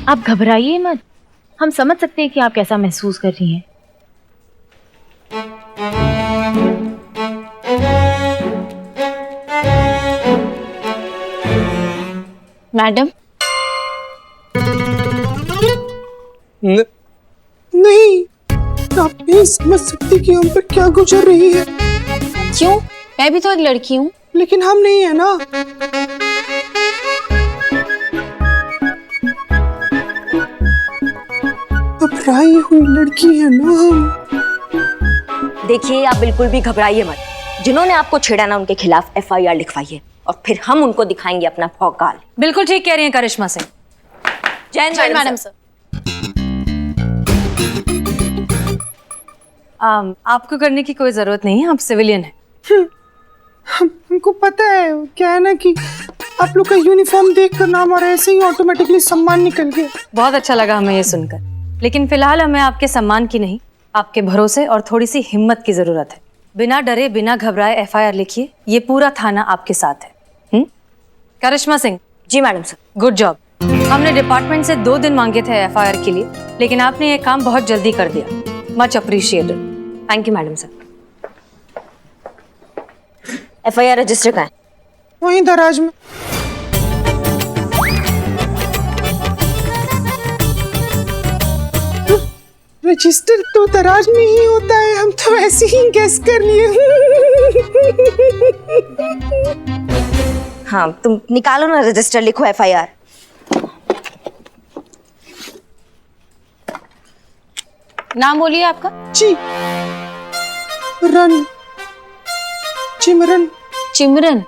आप घबराइए मत, हम समझ सकते हैं कि आप कैसा महसूस कर रही हैं। मैडम नहीं, आप नहीं समझ सकती कि हम पर क्या गुजर रही है। क्यों? मैं भी तो एक लड़की हूँ। लेकिन हम नहीं है ना। घबराई हुई लड़की है ना हम। देखिए, आप बिल्कुल भी घबराइए मत। जिन्होंने आपको छेड़ा ना, उनके खिलाफ FIR लिखवाइए और फिर हम उनको दिखाएंगे अपना भौकाल। बिल्कुल ठीक कह रही हैं करिश्मा सिंह। जय मैडम सर। आपको करने की कोई जरूरत नहीं है, आप सिविलियन हैं। हमको पता है, क्या है ना कि आप लोग का यूनिफॉर्म देखकर ना हमारा ऐसे ही ऑटोमेटिकली सम्मान निकल गया। बहुत अच्छा लगा हमें ये सुनकर, लेकिन फिलहाल हमें आपके सम्मान की नहीं, आपके भरोसे और थोड़ी सी हिम्मत की जरूरत है। बिना डरे बिना घबराए FIR लिखिए, ये पूरा थाना आपके साथ है। करिश्मा सिंह। जी मैडम सर। Good job. हमने डिपार्टमेंट से 2 दिन मांगे थे FIR के लिए, लेकिन आपने ये काम बहुत जल्दी कर दिया। Much appreciated. Thank you madam sir. FIR register कहाँ है? वहीं दराज में। रजिस्टर तो दराज में ही होता है, हम तो ऐसे ही गेस कर लिए। हाँ, तुम निकालो ना रजिस्टर, लिखो FIR। नाम बोलिए आपका। जी रन चिमरन। चिमरन?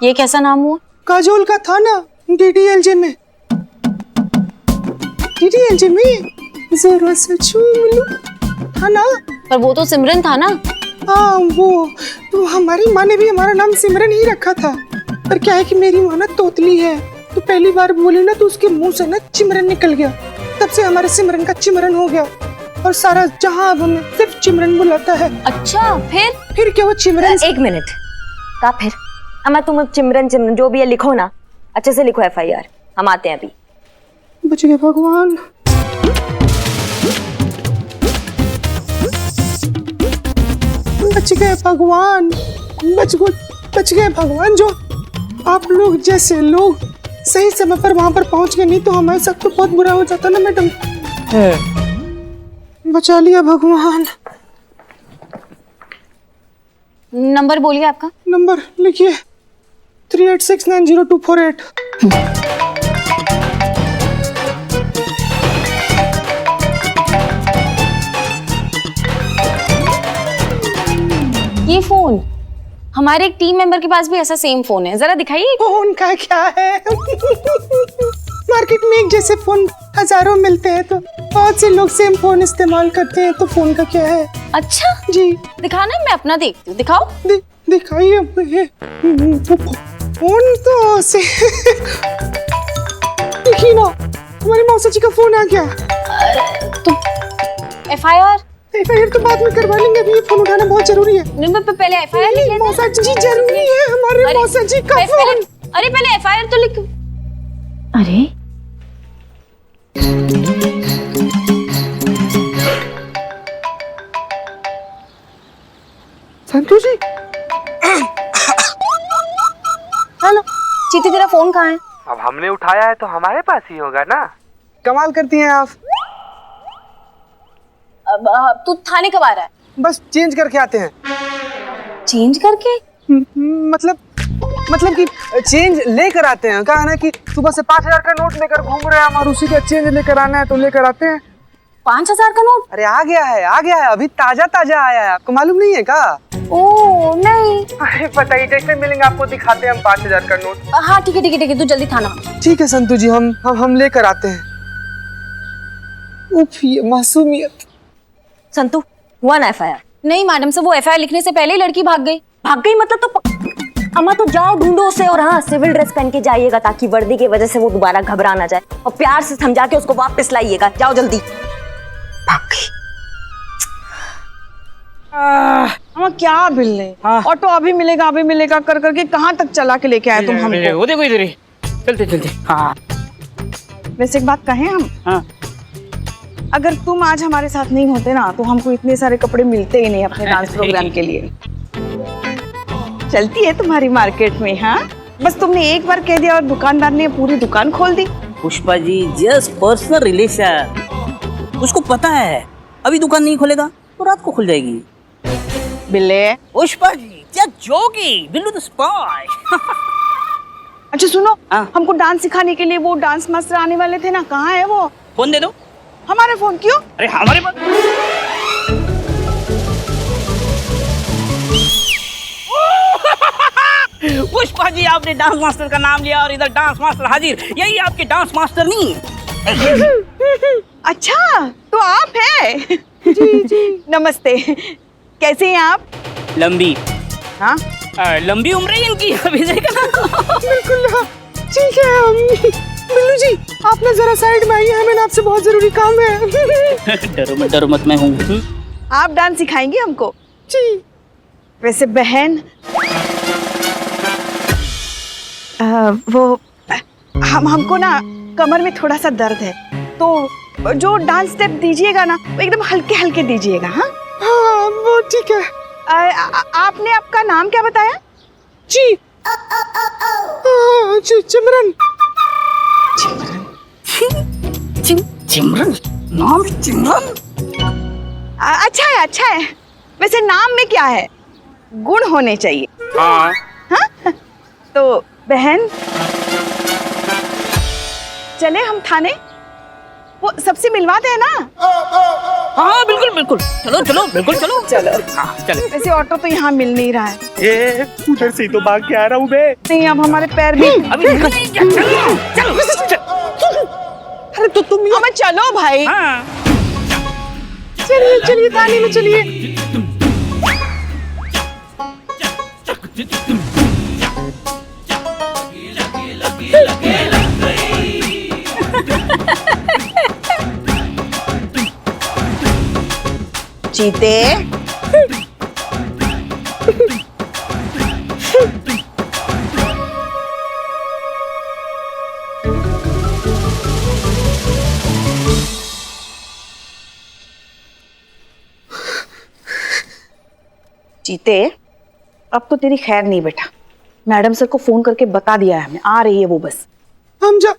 ये कैसा नाम हुआ? काजोल का था ना DDLJ में। DDLJ में जरा सा चूम लूं, था ना? पर वो तो सिमरन था ना। हाँ, वो तो हमारी माँ ने भी हमारा नाम सिमरन ही रखा था। पर क्या है कि मेरी माँ ना तोतली है, तो पहली बार बोली ना तो उसके मुंह से ना चिमरन निकल गया। तब से हमारे सिमरन का चिमरन हो गया और सारा जहां अब हमें सिर्फ चिमरन बुलाता है। अच्छा, फिर क्या वो चिमरन? एक मिनट का फिर अम्मा, तुम चिमरन चिमरन जो भी है लिखो ना, अच्छे से लिखो FIR। हम आते हैं अभी। बच गए भगवान। बच गए भगवान, बच गए भगवान। जो आप लोग जैसे लोग सही समय पर वहां पर पहुंच गए, नहीं तो हमारे साथ तो बहुत बुरा हो जाता ना मैडम। बचा लिया भगवान। नंबर बोलिए आपका। नंबर लिखिए 38690248। ये फोन हमारे एक टीम मेंबर के पास भी ऐसा सेम फोन है, जरा दिखाइए। फोन का क्या है? मार्केट में एक जैसे फोन हजारों मिलते हैं, तो बहुत से लोग सेम फोन इस्तेमाल करते हैं, तो फोन का क्या है? अच्छा जी दिखाना है, मैं अपना देखती हूँ। दिखाओ। दिखाइए। फोन तो से देखिए ना, हमारी मौसा जी का फोन आ गया। तो FIR तो बाद में करवा लेंगे, अभी ये फोन उठाना बहुत जरूरी है। नहीं, पहले FIR लिख लेते हैं। मौसा जी जरूरी है, हमारे मौसा जी का फोन। अरे पहले FIR तो लिख। अरे संतु जी। हेलो चीती, तेरा फोन कहाँ है? अब हमने उठाया है तो हमारे पास ही होगा ना। कमाल करती हैं आप। तू थाने कब आ रहा है? बस चेंज करके आते हैं। चेंज करके? मतलब कि चेंज लेकर आते हैं। कहा है ना कि सुबह से 5000 का नोट लेकर घूम रहे हैं हम, और उसी का चेंज लेकर आना है तो लेकर आते हैं। 5000 का नोट? अरे आ गया है, अभी ताजा आया है। आपको मालूम नहीं है क्या? ओह नहीं। अरे बताइए, जैसे मिलेंगे आपको दिखाते हैं हम 5000 का नोट। हाँ ठीक है, तू जल्दी थाना। ठीक है संतु जी, हम लेकर आते हैं। उफ, ये मासूमियत। संतु, हुआ ना FIR? नहीं मैडम से, वो FIR लिखने से पहले ही लड़की भाग गई। मतलब तो अम्मा तो जाओ ढूंढो उसे, और हाँ सिविल ड्रेस पहन के जाइएगा ताकि वर्दी की वजह से वो दोबारा घबरा ना जाए, और प्यार से समझा के उसको वापस लाइएगा। जाओ जल्दी। भाग गई। हम क्या बिल्ले, ऑटो अभी मिलेगा कर करके कहाँ तक चला के लेके आए तुम हमको? वो देखो इधर ही, चलते। हाँ वैसे एक बात कहें हम? हाँ। अगर तुम आज हमारे साथ नहीं होते ना तो हमको इतने सारे कपड़े मिलते ही नहीं अपने डांस प्रोग्राम के लिए। चलती है तुम्हारी मार्केट में, हाँ? बस तुमने एक बार कह दिया और दुकानदार ने पूरी दुकान खोल दी। Pushpa ji just personal relation, उसको पता है अभी दुकान नहीं खोलेगा तो रात को खुल जाएगी। बिल्ले। Pushpa ji just joking, Billu the spy. अच्छा सुनो, हाँ? हमको डांस सिखाने के लिए वो डांस मास्टर आने वाले थे ना, कहाँ है वो? फोन दे दो। हमारे फोन क्यों? अरे हमारे पास पुष्पा जी आपने डांस मास्टर का नाम लिया और इधर डांस मास्टर हाजिर। यही आपके डांस मास्टर नहीं? अच्छा तो आप है? जी जी नमस्ते, कैसे हैं आप? लंबी, हाँ लंबी उम्र है इनकी, अभी देखा। बिल्कुल हाँ, ठीक है। बिल्लू जी आप ना जरा साइड में आइए, हमें ना आपसे बहुत जरूरी काम है। डरो मत मैं हूँ। आप डांस सिखाएंगे हमको? जी। वैसे बहन वो हमको ना कमर में थोड़ा सा दर्द है, तो जो डांस स्टेप दीजिएगा ना वो एकदम हल्के हल्के दीजिएगा। हाँ हाँ वो ठीक है। आपने आपका नाम क्या बताया? जी चिमरन। चिमरन, नाम चिमरन। अच्छा है। वैसे नाम में क्या है, गुण होने चाहिए। हाँ। हाँ? तो बहन चले हम थाने, वो सबसे मिलवाते हैं ना? हाँ बिल्कुल चलो बिल्कुल चलो। हाँ चलो। वैसे ऑटो तो यहाँ मिल नहीं रहा है। ए, उधर से तो भाग के आ रहा हूँ मैं। नहीं अब हमारे पैर भी अभी चलो। अरे तो तुम यहाँ चलो भाई। हाँ। चलिए थाने में चलिए। चीते जीते, अब तो तेरी खैर नहीं बेटा। मैडम सर को फोन करके बता दिया है हमें, आ रही है वो बस। हम जा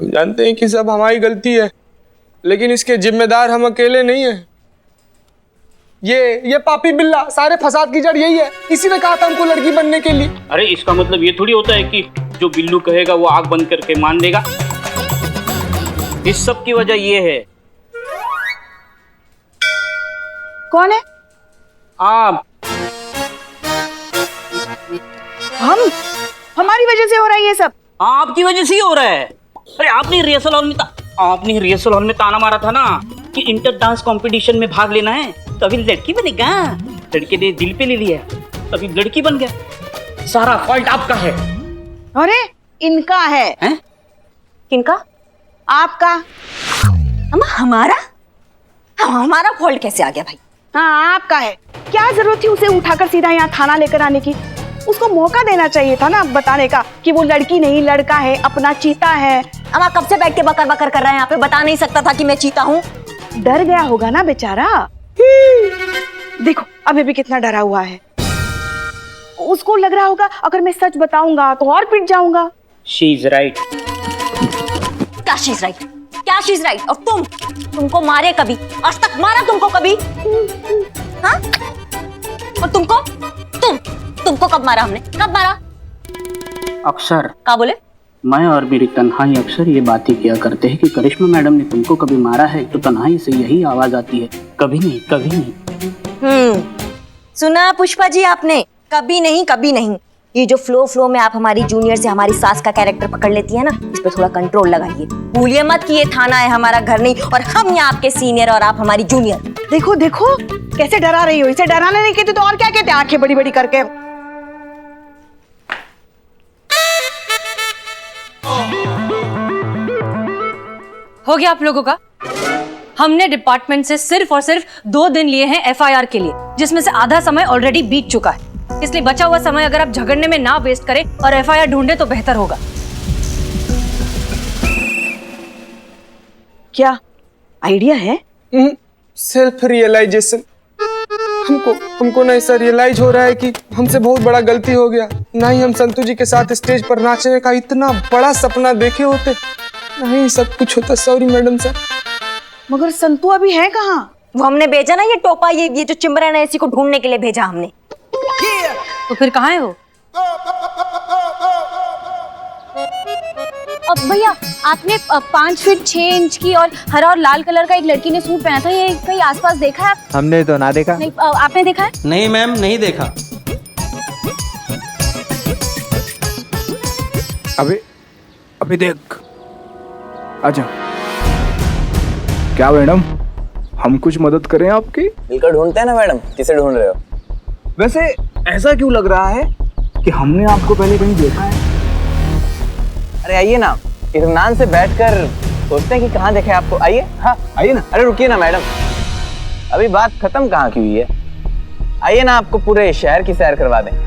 जानते हैं कि सब हमारी गलती है, लेकिन इसके जिम्मेदार हम अकेले नहीं हैं। ये पापी बिल्ला सारे फसाद की जड़ यही है। इसी ने कहा था हमको लड़की बनने के लिए। अरे इसका मतलब ये थोड़ी होता है कि जो बिल्लू कहेगा वो आंख बंद करके मान लेगा। इस सब की वजह ये है। कौन है? आप। हमारी वजह से हो रहा है ये सब। आपकी वजह से ही हो रहा है। अरे आपने रिहर्सल हॉल में ताना मारा था ना कि इंटर डांस कंपटीशन में भाग लेना है, तो अभी लड़की बनेगा। लड़के ने दिल पे ले लिया, अभी लड़की बन गया। सारा फॉल्ट आपका है। अरे इनका है। हैं? किनका? आपका। हमारा फॉल्ट कैसे आ गया भाई? हाँ आपका है। क्या जरूरत थी उसे उठाकर सीधा यहाँ थाना लेकर आने की? उसको मौका देना चाहिए था ना बताने का कि वो लड़की नहीं लड़का है, अपना चीता है। अम्मा कब से बैठ के बकर बकर कर रहे हैं यहाँ पे? बता नहीं सकता था कि मैं चीता हूँ? डर गया होगा ना बेचारा। देखो अभी भी कितना डरा हुआ है। उसको लग रहा होगा अगर मैं सच बताऊंगा तो और पिट जाऊंगा। She is right. क्या शी इज राइट? क्या शी इज राइट? और तुमको मारे कभी? आज तक मारा तुमको कभी? हाँ? और तुमको कब मारा हमने? कब मारा? अक्सर। क्या बोले? मैं और मेरी तन्हाई अक्सर ये बातें किया करते हैं कि करिश्मा मैडम ने तुमको कभी मारा है, तो तन्हाई से यही आवाज आती है, कभी नहीं कभी नहीं। सुना पुष्पा जी आपने? कभी नहीं कभी नहीं। ये जो फ्लो में आप हमारी जूनियर से हमारी सास का कैरेक्टर पकड़ लेती है ना, इस पे थोड़ा कंट्रोल लगाइए। भूलिए मत कि ये थाना है, हमारा घर नहीं, और हम यहाँ आपके सीनियर और आप हमारी जूनियर। देखो देखो कैसे डरा रही हो। इसे डराने नहीं कहते तो और क्या कहते? आंखें बड़ी बड़ी करके। हो गया आप लोगों का? हमने डिपार्टमेंट से सिर्फ और सिर्फ 2 दिन लिए हैं एफआईआर के लिए, जिसमें से आधा समय ऑलरेडी बीत चुका है। इसलिए बचा हुआ समय अगर आप झगड़ने में ना वेस्ट करें और एफआईआर ढूंढे तो बेहतर होगा। क्या आइडिया है? Self realization. हमको ना ऐसा रियलाइज हो रहा है कि हमसे बहुत बड़ा गलती हो गया। ना ही हम संतू जी के साथ स्टेज पर नाचने का इतना बड़ा सपना देखे होते, ना ही सब कुछ होता। Sorry madam sir. मगर संतू अभी है कहाँ? वो हमने भेजा ना, ये टोपा, ये जो चिमरन है, इसी को ढूंढने के लिए भेजा हमने। तो फिर कहाँ है वो? अब भैया आपने 5 फीट 6 इंच की और हरा और लाल कलर का एक लड़की ने सूट पहना था, ये कहीं आसपास देखा है? हमने तो ना देखा। नहीं, आपने देखा है? नहीं मैम, नहीं देखा। अभी देख, आजा। क्या मैडम, हम कुछ मदद करें आपकी? मिलकर ढूंढते हैं ना मैडम, किसे ढूंढ रहे हो? वैसे ऐसा क्यों लग रहा है कि हमने आपको पहले कहीं देखा है? अरे आइए ना, इत्मीनान से बैठकर सोचते हैं कि कहाँ देखे आपको। आइए। हाँ आइए ना। अरे रुकिए ना मैडम, अभी बात खत्म कहाँ की हुई है। आइए ना, आपको पूरे शहर की सैर करवा दें।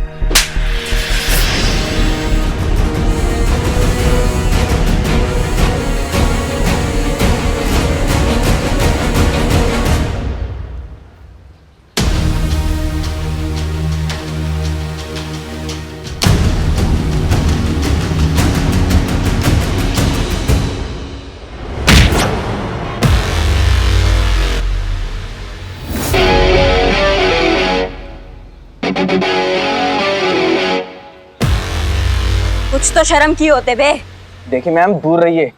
कुछ तो शर्म की होते बे। देखिए मैम, दूर रहिए।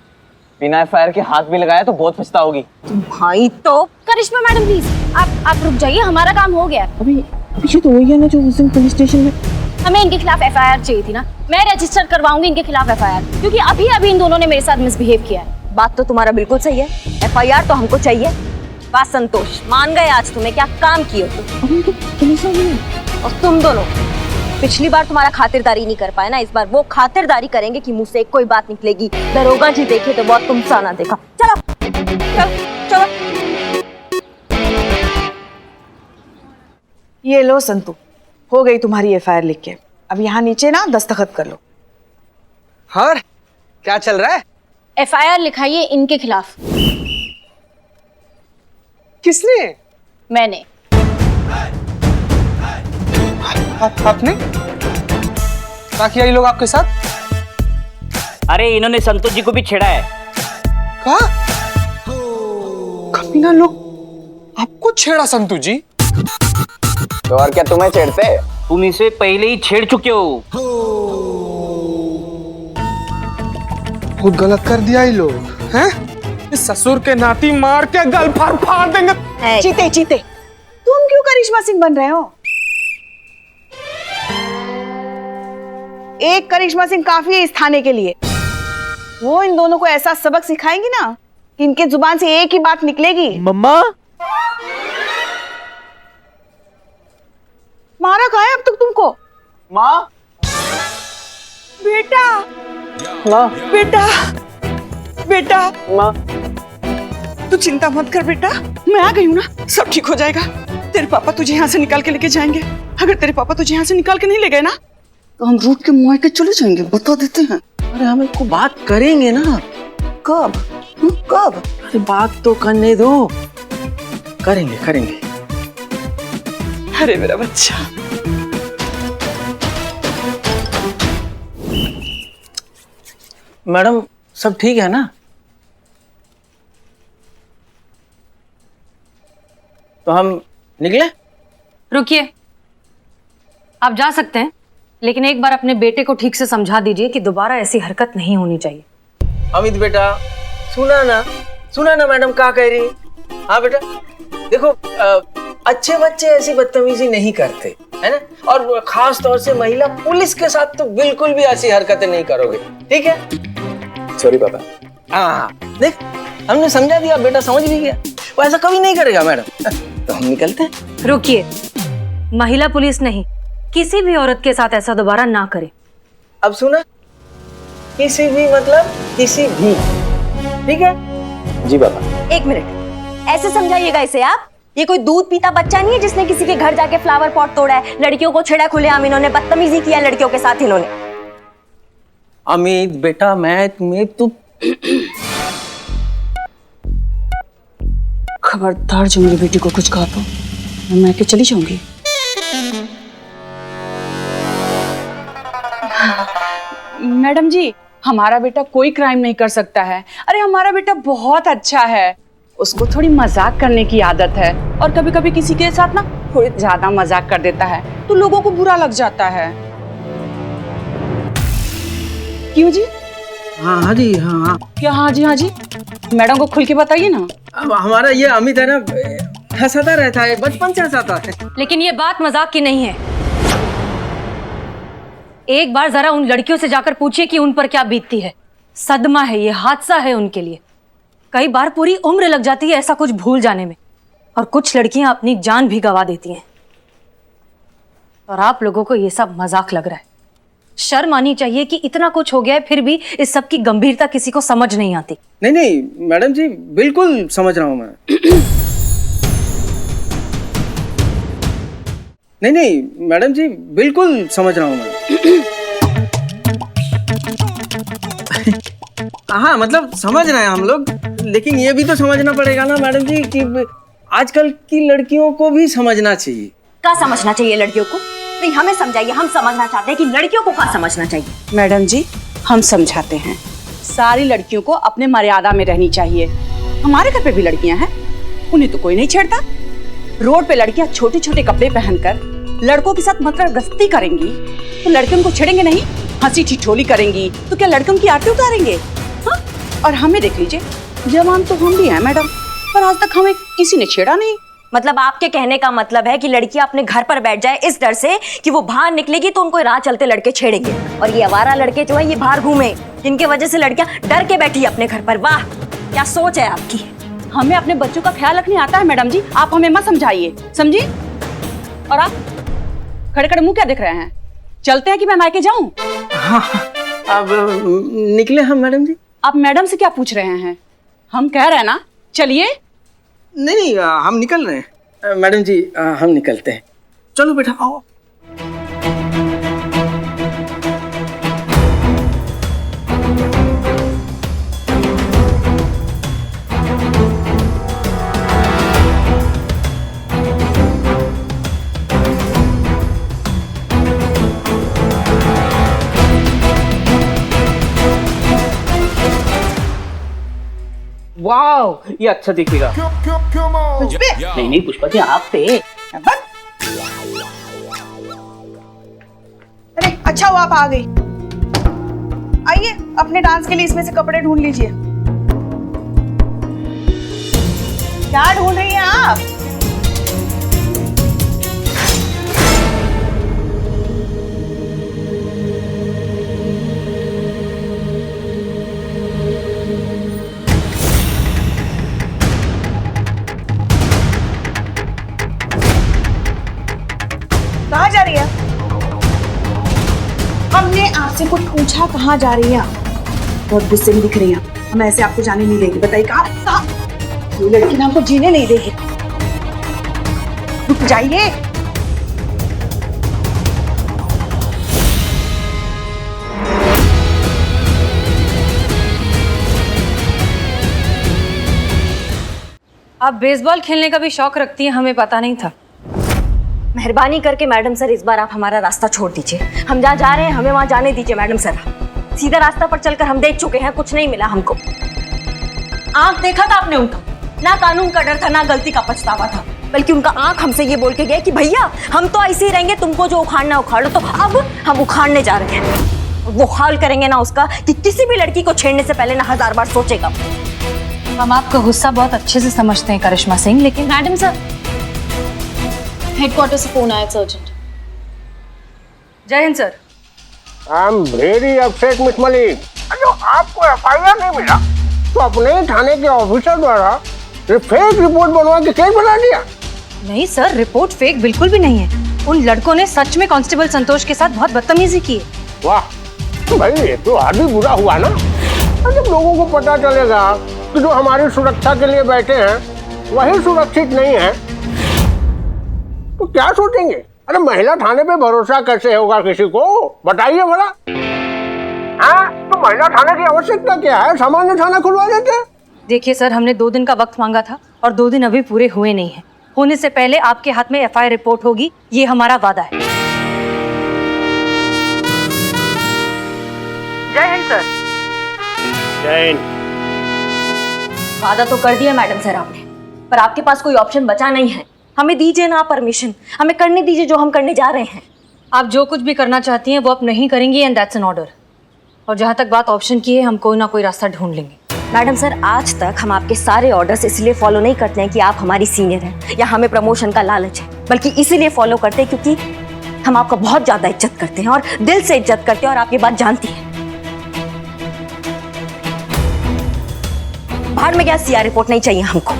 बिना एफआईआर के हाथ भी लगाया तो बहुत पछताओगी। भाई तो करिश्मा मैडम प्लीज आप रुक जाइए, हमारा काम हो गया। अभी ये तो वही है ना जो उस दिन पुलिस स्टेशन में। हमें इनके खिलाफ एफआईआर चाहिए थी ना, मैं रजिस्टर करवाऊंगी इनके खिलाफ एफआईआर, क्योंकि अभी इन दोनों ने मेरे साथ मिसबिहेव किया है। बात तो तुम्हारा बिल्कुल सही है, एफआईआर तो हमको चाहिए। बात संतोष, मान गए आज तुम्हें क्या काम किए तुम। और तुम दोनों पिछली बार तुम्हारा खातिरदारी नहीं कर पाए ना, इस बार वो खातिरदारी करेंगे कि मुंह से कोई बात निकलेगी। दरोगा जी देखे तो बहुत तुमसा ना देखा। चलो चलो चलो। ये लो संतू, हो गई तुम्हारी एफआईआर लिख के। अब यहाँ नीचे ना दस्तखत कर लो। और क्या चल रहा है? एफआईआर लिखाइए इनके खिलाफ। किसने? मैंने। आपने? क्या किया ये लोग आपके साथ? अरे इन्होंने संतोष जी को भी छेड़ा है। क्या? कमीना लोग आपको छेड़ा संतू जी? तो और क्या तुम्हें छेड़ते? तुम इसे पहले ही छेड़ चुके हो। बहुत गलत कर दिया ये लोग हैं? इस ससुर के नाती मार के गल फाड़ देंगे। चीते चीते, तुम क्यों करिश्मा सिंह बन रहे हो? एक करिश्मा सिंह काफी है इस थाने के लिए। वो इन दोनों को ऐसा सबक सिखाएंगी ना कि इनके जुबान से एक ही बात निकलेगी। मम्मा, मारा कहाँ है अब तक तुमको? माँ, बेटा, माँ, बेटा, बेटा, माँ। तू चिंता मत कर बेटा, मैं आ गई हूँ ना, सब ठीक हो जाएगा। तेरे पापा तुझे यहाँ से निकाल के लेके जाएंगे। अगर तेरे पापा तुझे यहाँ से निकाल के नहीं ले गए ना तो हम रूट के मुँह के चले जाएंगे, बता देते हैं। अरे हम इसको बात करेंगे ना। कब? कब? अरे बात तो करने दो, करेंगे करेंगे। अरे मेरा बच्चा। मैडम सब ठीक है ना? तो हम निकले? रुकिए, आप जा सकते हैं, लेकिन एक बार अपने बेटे को ठीक से समझा दीजिए कि दोबारा ऐसी हरकत नहीं होनी चाहिए। अमित बेटा, सुना ना मैडम क्या कह रही है? हाँ बेटा, देखो अच्छे बच्चे ऐसी बदतमीजी नहीं करते, है ना? और खास तौर से महिला पुलिस के साथ तो बिल्कुल भी ऐसी हरकतें नहीं करोगे, ठीक है? सॉरी पापा। हाँ देख, हमने समझा दिया, बेटा समझ भी गया। वो ऐसा कभी नहीं करेगा मैडम। तो हम निकलते हैं। रुकिए, महिला पुलिस नहीं, किसी भी औरत के साथ ऐसा दोबारा ना करें। अब सुना, किसी भी मतलब किसी भी, ठीक है? जी पापा। एक मिनट, ऐसे समझाइएगा इसे आप ये कोई दूध पीता बच्चा नहीं है जिसने किसी के घर जाके फ्लावर पॉट तोड़ा है, लड़कियों को छेड़ा खुलेआम इन्होंने बदतमीजी किया लड़कियों के साथ इन्होंने। अमित बेटा, मैं तुम्हें तो खबरदार जो मेरी बेटी को कुछ कहा तो मैं के चली जाऊंगी। मैडम जी, हमारा बेटा कोई क्राइम नहीं कर सकता है। अरे हमारा बेटा बहुत अच्छा है, उसको थोड़ी मजाक करने की आदत है और कभी कभी किसी के साथ ना थोड़ी ज्यादा मजाक कर देता है तो लोगों को बुरा लग जाता है। क्यों जी? हाँ जी, हाँ। क्या हाँ जी? हाँ जी, मैडम को खुल के बताइए ना। अब हमारा ये अमित है ना, हंसाता रहता है, बचपन से हंसाता है। लेकिन ये बात मजाक की नहीं है। एक बार जरा उन लड़कियों से जाकर पूछिए कि उन पर क्या बीतती है। सदमा है, ये हादसा है उनके लिए। कई बार पूरी उम्र लग जाती है ऐसा कुछ भूल जाने में, और कुछ लड़कियां अपनी जान भी गंवा देती हैं। और आप लोगों को ये सब मजाक लग रहा है। शर्म आनी चाहिए कि इतना कुछ हो गया है फिर भी इस सब की गंभीरता किसी को समझ नहीं आती। नहीं नहीं मैडम जी, बिल्कुल समझ रहा हूँ मैं। नहीं नहीं मैडम जी, बिल्कुल समझ रहा हूँ मैं। हाँ मतलब समझ रहे हैं हम लोग, लेकिन ये भी तो समझना पड़ेगा ना मैडम जी कि आजकल की लड़कियों को भी समझना चाहिए। क्या समझना चाहिए लड़कियों को? नहीं, हमें समझाइए, हम समझना चाहते हैं कि लड़कियों को क्या समझना चाहिए। मैडम जी, हम समझाते हैं। सारी लड़कियों को अपने मर्यादा में रहनी चाहिए। हमारे घर पे भी लड़कियां हैं, उन्हें तो कोई नहीं छेड़ता। रोड पे लड़कियां छोटे छोटे कपड़े पहनकर लड़कों के साथ मतगस्ती करेंगी तो लड़के उनको छेड़ेंगे नहीं, हंसी ठिठोली करेंगी तो क्या लड़के उनकी आरती उतारेंगे? हाँ? और हमें देख लीजिए, जवान तो हम भी हैं मैडम, पर आज तक हमें किसी ने छेड़ा नहीं। मतलब आपके कहने का मतलब है कि लड़कियां अपने घर पर बैठ जाए इस डर से कि वो बाहर निकलेगी तो उनको राह चलते लड़के छेड़ेंगे, और ये आवारा लड़के जो है ये बाहर घूमे, जिनकी वजह से लड़कियां डर के बैठी है अपने घर पर। वाह, क्या सोच है आपकी। हमें अपने बच्चों का ख्याल रखने आता है मैडम जी, आप हमें मत समझाइए, समझी? और आप खड़े खड़े मुंह क्या देख रहे हैं? चलते हैं कि मैं मायके जाऊं? हाँ, अब निकले हम मैडम जी। आप मैडम से क्या पूछ रहे हैं? हम कह रहे हैं ना चलिए। नहीं नहीं हम निकल रहे हैं मैडम जी, हम निकलते हैं। चलो बेटा आओ। वाह, ये अच्छा दिखेगा। नहीं नहीं पुष्पा जी, आप पे। अरे अच्छा हुआ आप आ गई। आइए अपने डांस के लिए इसमें से कपड़े ढूंढ लीजिए। क्या ढूंढ रही हैं आप? कहाँ जा रही है? हमने आपसे कुछ पूछा, कहाँ जा रही है? बहुत गुस्से में दिख रही हैं। हम ऐसे आपको जाने नहीं देंगे। बताइए कहाँ? ये लड़की ना हमको जीने नहीं देगी। रुक जाइए। आप बेसबॉल खेलने का भी शौक रखती हैं, हमें पता नहीं था। मेहरबानी करके मैडम सर इस बार आप हमारा रास्ता छोड़ दीजिए। हम जहाँ जा रहे हैं हमें वहाँ जाने दीजिए मैडम सर। सीधा रास्ता पर चलकर हम देख चुके हैं, कुछ नहीं मिला हमको। आंख देखा था आपने उनका? ना कानून का डर था ना गलती का पछतावा था, बल्कि उनका आंख हमसे ये बोल के गया कि भैया हम तो ऐसे ही रहेंगे, तुमको जो उखाड़ना उखाड़ लो। तो अब हम उखाड़ने जा रहे हैं। वो हाल करेंगे ना उसका कि किसी भी लड़की को छेड़ने से पहले ना 1000 बार सोचेगा। हम आपका गुस्सा बहुत अच्छे से समझते हैं करिश्मा सिंह, लेकिन मैडम सर, हेडक्वार्टर से फोन आया, अर्जेंट। जय Hind sir. I am very upset miss Malik. जो आपको एफआईआर नहीं मिला तो अपने थाने के ऑफिसर द्वारा फेक रिपोर्ट बनवा के केस बना दिया। नहीं सर, रिपोर्ट फेक बिल्कुल भी नहीं है। उन लड़कों ने सच में कांस्टेबल संतोष के साथ बहुत बदतमीजी की है। वाह भाई, ये तो और भी बुरा हुआ ना। जब लोगों को पता चलेगा कि जो हमारी सुरक्षा के लिए बैठे हैं वही सुरक्षित नहीं है तो क्या सोचेंगे? अरे महिला थाने पे भरोसा कैसे होगा किसी को, बताइए बड़ा। हाँ, तो महिला थाने की आवश्यकता क्या है, सामान्य थाना खुलवा देते। देखिए सर, हमने 2 दिन का वक्त मांगा था और 2 दिन अभी पूरे हुए नहीं हैं। होने से पहले आपके हाथ में एफआईआर रिपोर्ट होगी, ये हमारा वादा है। जय हिंद सर। जय हिंद। वादा तो कर दिया मैडम सर आपने, पर आपके पास कोई ऑप्शन बचा नहीं है। हमें दीजिए ना परमिशन, हमें करने दीजिए जो हम करने जा रहे हैं। आप जो कुछ भी करना चाहती हैं वो आप नहीं करेंगी, एंड दैट्स एन ऑर्डर। और जहाँ तक बात ऑप्शन की है, हम कोई ना कोई रास्ता ढूंढ लेंगे। मैडम सर, आज तक हम आपके सारे ऑर्डर्स इसलिए फॉलो नहीं करते हैं कि आप हमारी सीनियर हैं या हमें प्रमोशन का लालच है, बल्कि इसीलिए फॉलो करते हैं क्योंकि हम आपका बहुत ज्यादा इज्जत करते हैं और दिल से इज्जत करते हैं, और आप ये बात जानती हैं। बाहर में क्या सीआर रिपोर्ट नहीं चाहिए हमको।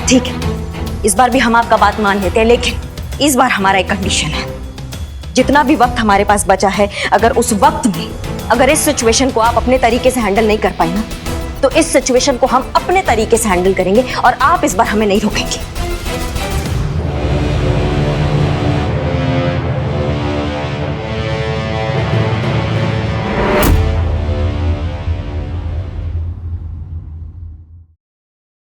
ठीक है, इस बार भी हम आपका बात मान लेते हैं, लेकिन इस बार हमारा एक कंडीशन है। जितना भी वक्त हमारे पास बचा है, अगर उस वक्त में अगर इस सिचुएशन को आप अपने तरीके से हैंडल नहीं कर पाए ना, तो इस सिचुएशन को हम अपने तरीके से हैंडल करेंगे और आप इस बार हमें नहीं रोकेंगे।